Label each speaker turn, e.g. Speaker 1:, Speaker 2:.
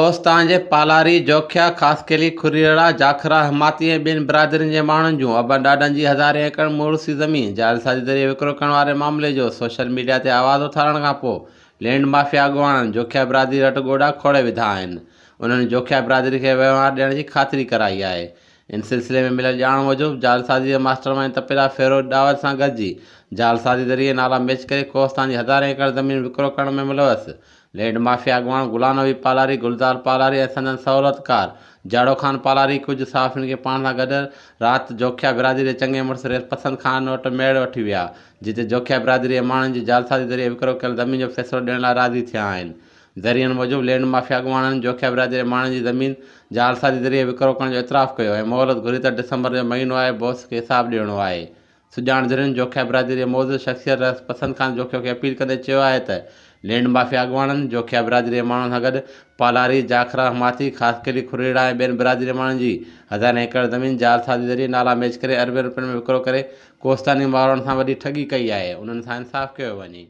Speaker 1: कोस्तान जे पालारी, जोख्या, खासकेली, खुरीड़ा, जाखरा, हमाती ऐं ॿियनि बिरादरियुनि जे माण्हुनि जूं अबनि ॾाॾनि जी हज़ारें एकड़ मुड़ुसी ज़मीन जालसाज़ी ज़रिए विकिरो करण वारे मामले जो सोशल मीडिया ते आवाज़ उथारण खां पोइ लैंड माफ़िया अॻुवाणनि जोख्या बिरादरी वटि ॻोड़ा खोड़े विधा आहिनि। उन्हनि जोख्या बिरादरी खे वहिंवार ॾियण जी ख़ातिरी कराई आहे। इन सिलसिले में मिलियल ॼाण मूजिबि जालसाज़ी जे मास्टरमाइंड तपेदा फ़िरोज़ ॾावत सां गॾिजी जालसाज़ी ज़रिए नाला मैच करे कोस्तान जी हज़ारें एकड़ ज़मीन विकिरो करण में मुलविस लैंड माफ़िया अॻुवाण गुलाम नबी पालारी, गुलज़ार पालारी ऐं संदन सहूलियतकार जाड़ो ख़ान पालारी कुझु सहाफ़ियुनि खे पाण सां गॾु राति जोख्या बिरादरी जे चङे मुड़ुस रेस पसंद ख़ान वटि मेड़ वठी विया, जिते जोख्या बिरादरी जे माण्हुनि जी जालसाज़ी ज़रिए विकिरो कयल ज़मीन जो फ़ैसिलो ॾियण लाइ राज़ी थिया आहिनि। ज़रियनि मूजिबि लैंड माफ़िया अॻुवाणनि जोख्या बिरादरी जे माण्हुनि जी ज़मीन जालसाज़ी ज़रिए विकिरो करण जो इतराफ़ कयो ऐं मोहलत घुरी त डिसंबर जो महीनो आहे, बॉस खे हिसाबु ॾियणो आहे। सुञाण ज़रियनि जोख्या बिरादरी जे मौजूदु शख़्सियत रेस पसंद ख़ान जोख्या खे अपील कंदे चयो आहे त लैंड माफ़िया अॻुवाणनि जोख्या बिरादरी जे माण्हुनि सां गॾु पालारी, जाखरा, हमाती, ख़ासकेली, खुरीड़ा ऐं ॿियनि बिरादरी जे माण्हुनि जी हज़ारें एकड़ ज़मीन जालसाज़ी ज़रिए नाला मैच करे अरबनि रुपयनि में विकिरो करे कोस्तानी माण्हुनि सां वॾी ठगी कई आहे। उन्हनि सां इंसाफ़ कयो वञे।